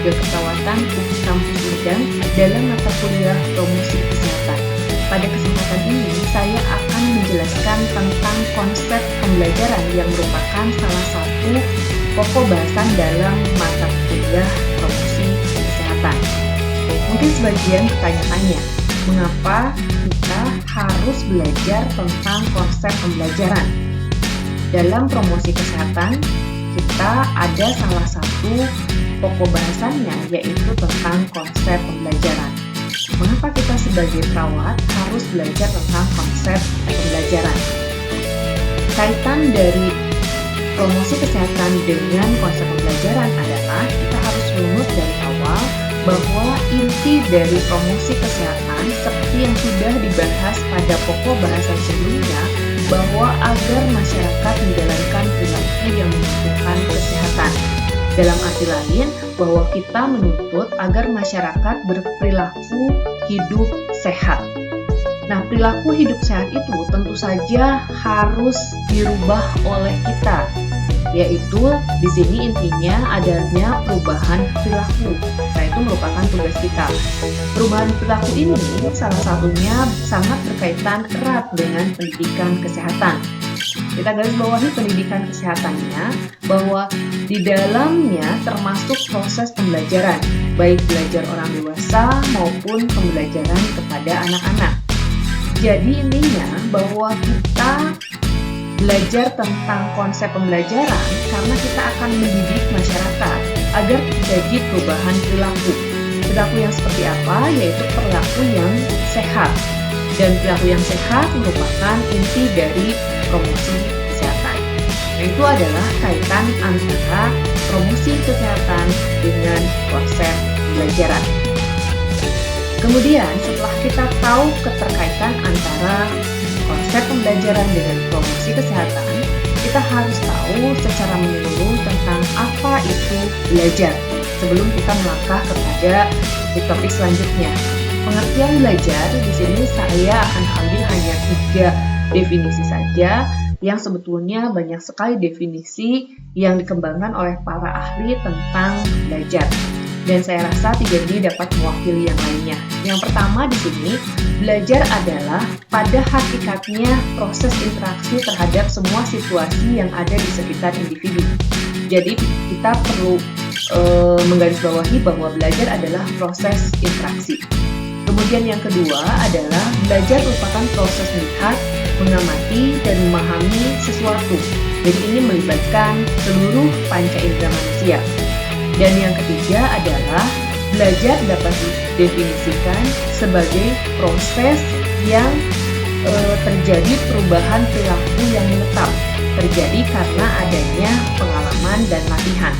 3 Keperawatan UPI Kampus Medan dalam mata kuliah Promosi Kesehatan. Pada kesempatan ini, saya akan menjelaskan tentang konsep pembelajaran yang merupakan salah satu pokok bahasan dalam mata kuliah Promosi Kesehatan. Mungkin sebagian bertanya-tanya, mengapa kita harus belajar tentang konsep pembelajaran? Dalam promosi kesehatan, kita ada salah satu pokok bahasannya, yaitu tentang konsep pembelajaran. Mengapa kita sebagai perawat harus belajar tentang konsep pembelajaran? Kaitan dari promosi kesehatan dengan konsep pembelajaran adalah kita harus runut dari awal bahwa inti dari promosi kesehatan seperti yang sudah dibahas pada pokok bahasan sebelumnya, bahwa agar masyarakat menjalankan perilaku yang menguntungkan kesehatan. Dalam arti lain, bahwa kita menuntut agar masyarakat berperilaku hidup sehat. Nah, perilaku hidup sehat itu tentu saja harus dirubah oleh kita, yaitu di sini intinya adanya perubahan perilaku. Nah, itu merupakan tugas kita. Perubahan perilaku ini salah satunya sangat berkaitan erat dengan pendidikan kesehatan. Kita garis bawahi pendidikan kesehatannya, bahwa di dalamnya termasuk proses pembelajaran, baik belajar orang dewasa maupun pembelajaran kepada anak-anak. Jadi intinya bahwa kita belajar tentang konsep pembelajaran karena kita akan mendidik masyarakat agar terjadi perubahan perilaku. Perilaku yang seperti apa? Yaitu perilaku yang sehat. Dan perilaku yang sehat merupakan inti dari promosi kesehatan. Nah, itu adalah kaitan antara promosi kesehatan dengan konsep pembelajaran. Kemudian setelah kita tahu keterkaitan antara konsep pembelajaran dengan promosi kesehatan, kita harus tahu secara menyeluruh tentang apa itu belajar sebelum kita melangkah kepada topik selanjutnya. Pengertian belajar di sini saya akan ambil hanya 3 definisi saja, yang sebetulnya banyak sekali definisi yang dikembangkan oleh para ahli tentang belajar. Dan saya rasa 3 ini dapat mewakili yang lainnya. Yang pertama di sini, belajar adalah pada hakikatnya proses interaksi terhadap semua situasi yang ada di sekitar individu. Jadi kita perlu menggarisbawahi bahwa belajar adalah proses interaksi. Kemudian yang kedua adalah belajar merupakan proses melihat, mengamati, dan memahami sesuatu. Jadi ini melibatkan seluruh panca indera manusia. Dan yang ketiga adalah belajar dapat didefinisikan sebagai proses yang terjadi perubahan perilaku yang menetap, terjadi karena adanya pengalaman dan latihan.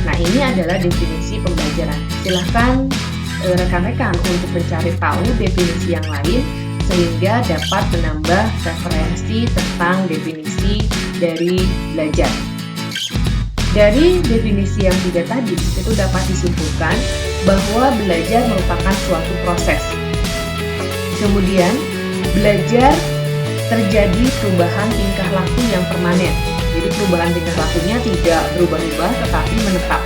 Nah, ini adalah definisi pembelajaran. Silahkan rekan-rekan untuk mencari tahu definisi yang lain sehingga dapat menambah referensi tentang definisi dari belajar. Dari definisi yang 3 tadi, itu dapat disimpulkan bahwa belajar merupakan suatu proses. Kemudian, belajar terjadi perubahan tingkah laku yang permanen. Jadi perubahan tingkah lakunya tidak berubah-ubah tetapi menetap.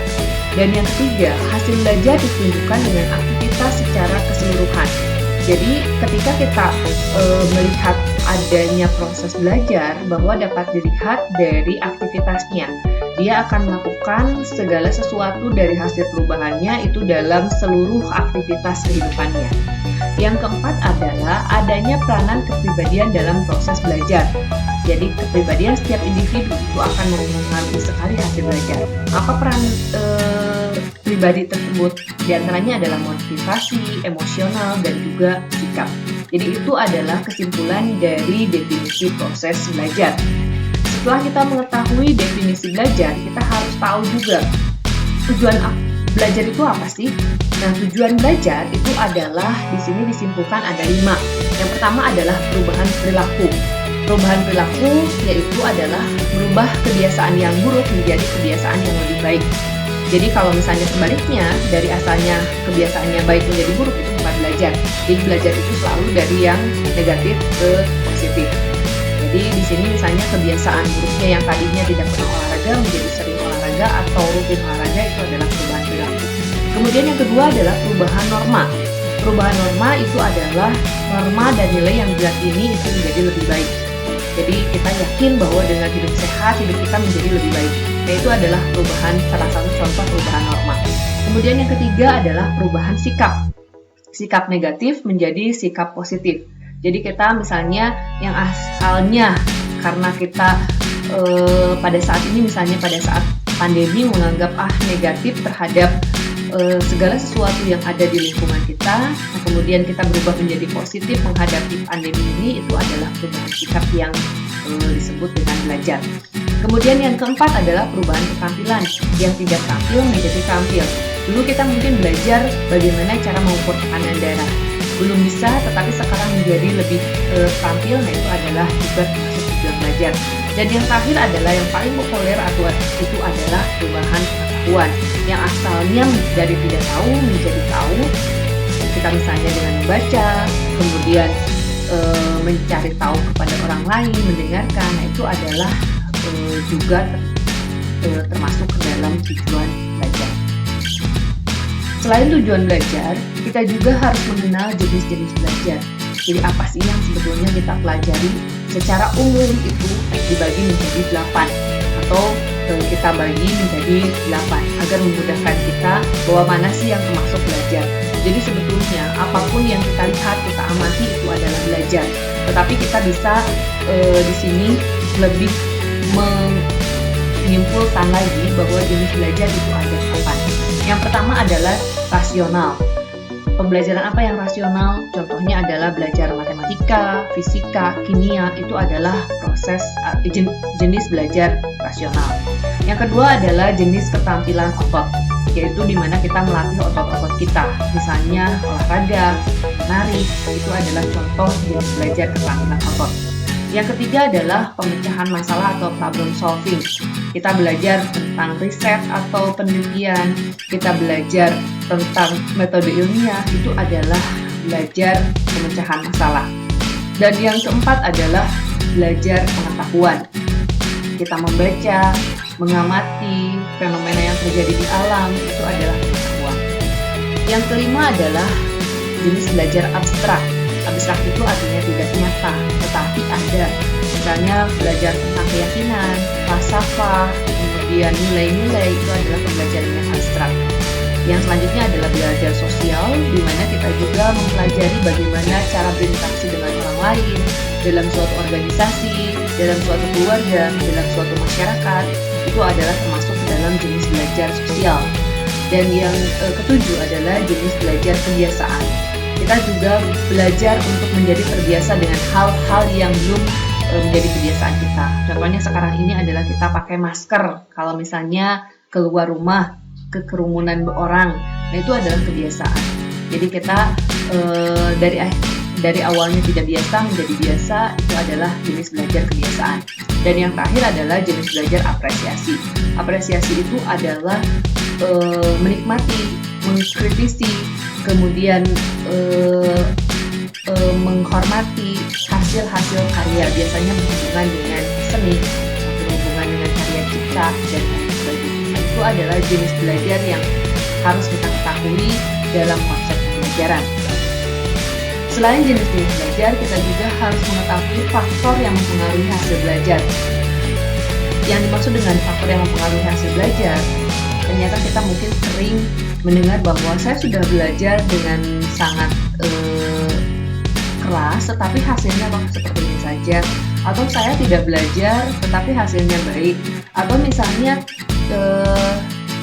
Dan yang ketiga, hasil belajar ditunjukkan dengan aktivitas secara keseluruhan. Jadi ketika kita melihat adanya proses belajar, bahwa dapat dilihat dari aktivitasnya. Dia akan melakukan segala sesuatu dari hasil perubahannya itu dalam seluruh aktivitas kehidupannya. Yang keempat adalah adanya peranan kepribadian dalam proses belajar. Jadi kepribadian setiap individu itu akan mempengaruhi sekali hasil belajar. Apa peran pribadi tersebut? Di antaranya adalah motivasi, emosional, dan juga sikap. Jadi itu adalah kesimpulan dari definisi proses belajar. Setelah kita mengetahui definisi belajar, kita harus tahu juga tujuan belajar itu apa sih? Nah, tujuan belajar itu adalah di sini disimpulkan ada 5. Yang pertama adalah perubahan perilaku. Perubahan perilaku yaitu adalah merubah kebiasaan yang buruk menjadi kebiasaan yang lebih baik. Jadi kalau misalnya sebaliknya, dari asalnya kebiasaannya baik menjadi buruk, itu bukan belajar. Jadi belajar itu selalu dari yang negatif ke positif. Jadi di sini misalnya kebiasaan buruknya yang tadinya tidak pernah olahraga menjadi sering olahraga atau rutin olahraga, itu adalah perubahan perilaku. Kemudian yang kedua adalah perubahan norma. Perubahan norma itu adalah norma dan nilai yang diyakini itu menjadi lebih baik. Jadi kita yakin bahwa dengan hidup sehat, hidup kita menjadi lebih baik. Nah, itu adalah perubahan, salah satu contoh perubahan norma. Kemudian yang ketiga adalah perubahan sikap. Sikap negatif menjadi sikap positif. Jadi kita misalnya yang asalnya karena kita pada saat ini, misalnya pada saat pandemi, menganggap negatif terhadap segala sesuatu yang ada di lingkungan kita, nah, kemudian kita berubah menjadi positif menghadapi pandemi ini, itu adalah perubahan sikap yang disebut dengan belajar. Kemudian yang keempat adalah perubahan keterampilan, yang tidak tampil menjadi tampil. Dulu kita mungkin belajar bagaimana cara mengukur tekanan darah, belum bisa, tetapi sekarang menjadi lebih tampil, nah itu adalah juga termasuk tujuan belajar. Dan yang terakhir adalah yang paling populer atau itu adalah perubahan pengetahuan, yang asalnya dari tidak tahu menjadi tahu. Kita misalnya dengan membaca, kemudian mencari tahu kepada orang lain, mendengarkan, nah itu adalah juga termasuk ke dalam tujuan belajar. Selain tujuan belajar, kita juga harus mengenal jenis-jenis belajar. Jadi apa sih yang sebetulnya kita pelajari? Secara umum itu dibagi menjadi 8 atau kita bagi menjadi 8 agar memudahkan kita bahwa mana sih yang termasuk belajar. Jadi sebetulnya apapun yang kita lihat, kita amati itu adalah belajar. Tetapi kita bisa di sini lebih menyimpulkan lagi bahwa jenis belajar itu ada 8. Yang pertama adalah rasional. Pembelajaran apa yang rasional? Contohnya adalah belajar matematika, fisika, kimia, itu adalah proses jenis belajar rasional. Yang kedua adalah jenis keterampilan otot, yaitu di mana kita melatih otot-otot kita, misalnya olahraga, menari, itu adalah contoh jenis belajar keterampilan otot. Yang ketiga adalah pemecahan masalah atau problem solving. Kita belajar tentang riset atau penelitian, kita belajar tentang metode ilmiah, itu adalah belajar pemecahan masalah. Dan yang keempat adalah belajar pengetahuan. Kita membaca, mengamati fenomena yang terjadi di alam, itu adalah pengetahuan. Yang kelima adalah jenis belajar abstrak. Abstrak itu artinya tidak nyata, tetapi ada. Misalnya belajar tentang keyakinan, falsafah, kemudian nilai-nilai, itu adalah pembelajaran yang abstrak. Yang selanjutnya adalah belajar sosial, di mana kita juga mempelajari bagaimana cara berinteraksi dengan orang lain, dalam suatu organisasi, dalam suatu keluarga, dalam suatu masyarakat, itu adalah termasuk dalam jenis belajar sosial. Dan yang ketujuh adalah jenis belajar kebiasaan. Kita juga belajar untuk menjadi terbiasa dengan hal-hal yang belum menjadi kebiasaan kita. Contohnya sekarang ini adalah kita pakai masker kalau misalnya keluar rumah, ke kerumunan orang. Nah itu adalah kebiasaan. Jadi kita dari awalnya tidak biasa menjadi biasa, itu adalah jenis belajar kebiasaan. Dan yang terakhir adalah jenis belajar apresiasi. Apresiasi itu adalah menikmati, mengkritisi, kemudian menghormati hasil-hasil karya, biasanya berhubungan dengan seni, berhubungan dengan karya cipta, dan lain sebagainya. Itu adalah jenis belajar yang harus kita ketahui dalam konsep pembelajaran. Selain jenis-jenis belajar, kita juga harus mengetahui faktor yang mempengaruhi hasil belajar. Yang dimaksud dengan faktor yang mempengaruhi hasil belajar, ternyata kita mungkin sering mendengar bahwa saya sudah belajar dengan sangat keras, tetapi hasilnya seperti ini saja. Atau saya tidak belajar, tetapi hasilnya baik. Atau misalnya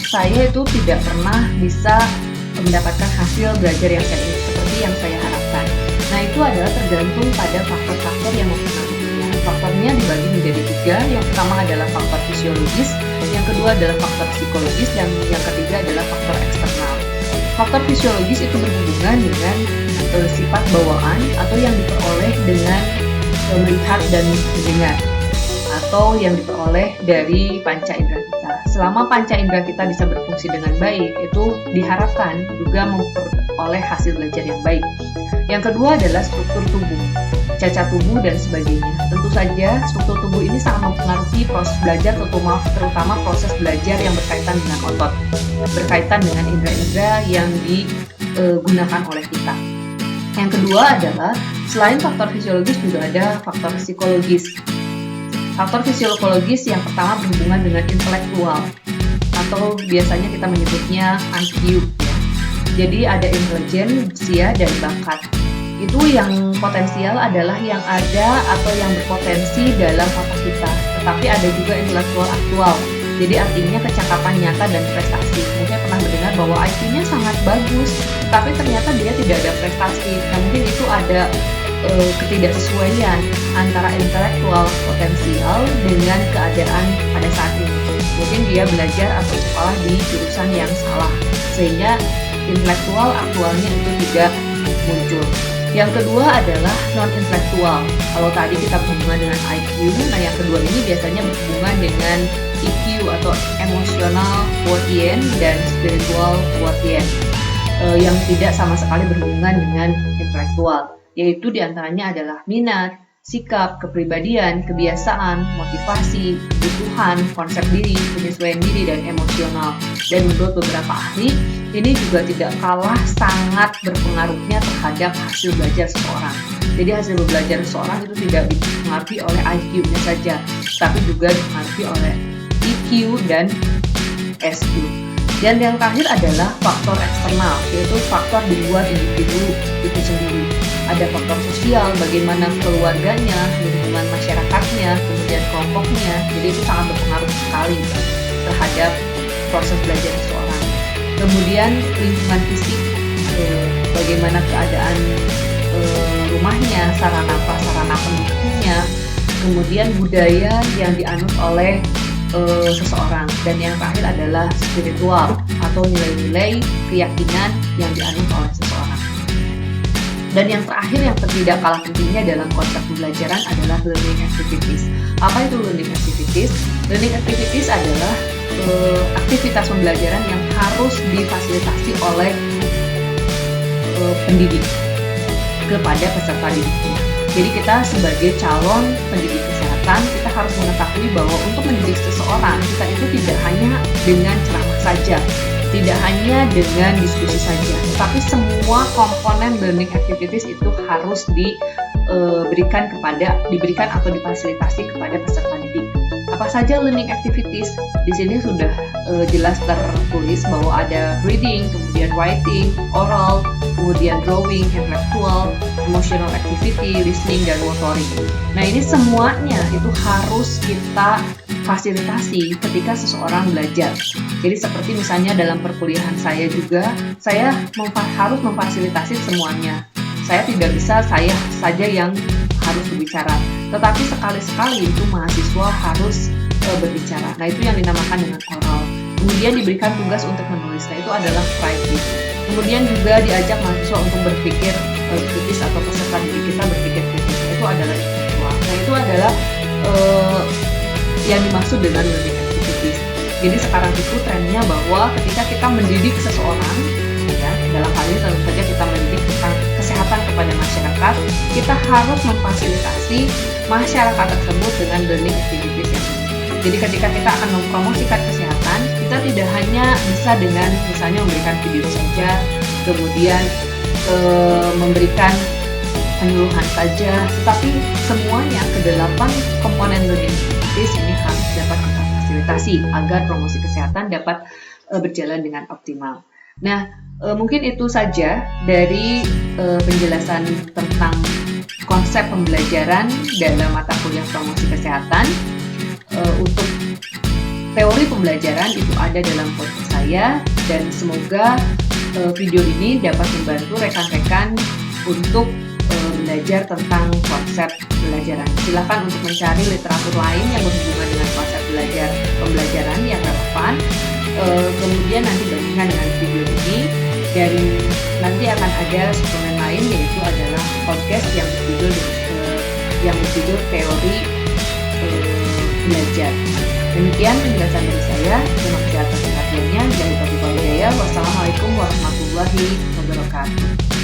saya itu tidak pernah bisa mendapatkan hasil belajar yang seperti yang saya harapkan. Nah itu adalah tergantung pada faktor-faktor yang mempengaruhinya. Faktornya dibagi menjadi 3. Yang pertama adalah faktor fisiologis, yang kedua adalah faktor psikologis, dan yang ketiga adalah faktor eksternal. Faktor fisiologis itu berhubungan dengan sifat bawaan atau yang diperoleh dengan melihat dan mendengar. atau yang diperoleh dari panca indera kita. Selama panca indera kita bisa berfungsi dengan baik, itu diharapkan juga memperoleh hasil belajar yang baik. Yang kedua adalah struktur tubuh, cacat tubuh dan sebagainya. Tentu saja struktur tubuh ini sangat mempengaruhi proses belajar, terutama proses belajar yang berkaitan dengan otot, berkaitan dengan indera-indera yang digunakan oleh kita. Yang kedua adalah selain faktor fisiologis juga ada faktor psikologis. Faktor fisiologis yang pertama berhubungan dengan intelektual atau biasanya kita menyebutnya IQ. Jadi ada intelijensia dan bakat. Itu yang potensial adalah yang ada atau yang berpotensi dalam otak kita. Tetapi ada juga intelektual aktual. Jadi artinya kecakapan nyata dan prestasi. Mungkin pernah mendengar bahwa IQ-nya sangat bagus, tapi ternyata dia tidak ada prestasi. Nah, mungkin itu ada ketidaksesuaian antara intelektual potensial dengan keadaan pada saat ini. Mungkin dia belajar atau sekolah di jurusan yang salah, sehingga intelektual aktualnya itu tidak muncul. Yang kedua adalah non-intelektual. Kalau tadi kita berhubungan dengan IQ, nah yang kedua ini biasanya berhubungan dengan EQ atau emotional quotient dan spiritual quotient, yang tidak sama sekali berhubungan dengan intelektual, yaitu diantaranya adalah minat, sikap, kepribadian, kebiasaan, motivasi, kebutuhan, konsep diri, penyesuaian diri, dan emosional. Dan menurut beberapa ahli, ini juga tidak kalah sangat berpengaruhnya terhadap hasil belajar seseorang. Jadi hasil belajar seseorang itu tidak dipengaruhi oleh IQ-nya saja, tapi juga dipengaruhi oleh EQ dan SQ. Dan yang terakhir adalah faktor eksternal, yaitu faktor di luar individu itu sendiri. Ada faktor sosial, bagaimana keluarganya, lingkungan masyarakatnya, kemudian kelompoknya. Jadi itu sangat berpengaruh sekali terhadap proses belajar seseorang. Kemudian lingkungan fisik, bagaimana keadaan rumahnya, sarana prasarana pendukungnya, kemudian budaya yang dianut oleh seseorang, dan yang terakhir adalah spiritual atau nilai-nilai keyakinan yang dianut oleh seseorang. Dan yang terakhir yang tidak kalah pentingnya dalam konsep pembelajaran adalah learning activities. Apa itu learning activities? Learning activities adalah aktivitas pembelajaran yang harus difasilitasi oleh pendidik kepada peserta didiknya. Jadi kita sebagai calon pendidik kesehatan, kita harus mengetahui bahwa untuk mendidik seseorang, kita itu tidak hanya dengan ceramah saja, tidak hanya dengan diskusi saja, tetapi semua komponen learning activities itu harus diberikan atau difasilitasi kepada peserta didik. Apa saja learning activities? Di sini sudah jelas tertulis bahwa ada reading, kemudian writing, oral, kemudian drawing, intellectual, emotional activity, listening, dan motorik. Nah, ini semuanya itu harus kita fasilitasi ketika seseorang belajar. Jadi seperti misalnya dalam perkuliahan saya juga, saya harus memfasilitasi semuanya. Saya tidak bisa saya saja yang harus berbicara, tetapi sekali-sekali itu mahasiswa harus berbicara. Nah, itu yang dinamakan dengan oral. Kemudian diberikan tugas untuk menulis. Nah, itu adalah writing. Kemudian juga diajak mahasiswa untuk berpikir kritis atau peserta didik kita berpikir kritis. Itu adalah intelektual. Nah, itu adalah yang dimaksud dengan learning activities. Jadi sekarang itu trennya bahwa ketika kita mendidik seseorang, ya, dalam hal ini tentu saja kita mendidik tentang kesehatan kepada masyarakat, kita harus memfasilitasi masyarakat tersebut dengan learning activities yang ini. Jadi ketika kita akan mempromosikan kesehatan, kita tidak hanya bisa dengan misalnya memberikan video saja, kemudian memberikan penyuluhan saja, tetapi semuanya ke-8 komponen learning activities ini harus dapat kita fasilitasi agar promosi kesehatan dapat berjalan dengan optimal. Nah, mungkin itu saja dari penjelasan tentang konsep pembelajaran dalam mata kuliah promosi kesehatan. Untuk teori pembelajaran itu ada dalam podcast saya, dan semoga video ini dapat membantu rekan-rekan untuk belajar tentang konsep pembelajaran. Silakan untuk mencari literatur lain yang berhubungan dengan konsep pembelajaran yang relevan. Kemudian nanti bandingkan dengan video ini, dan nanti akan ada suplemen lain, yaitu adalah podcast yang berjudul teori belajar. Demikian penjelasan dari saya. Terima kasih atas perhatiannya. Dari Taufiq Walhidayah. Wassalamualaikum warahmatullahi wabarakatuh.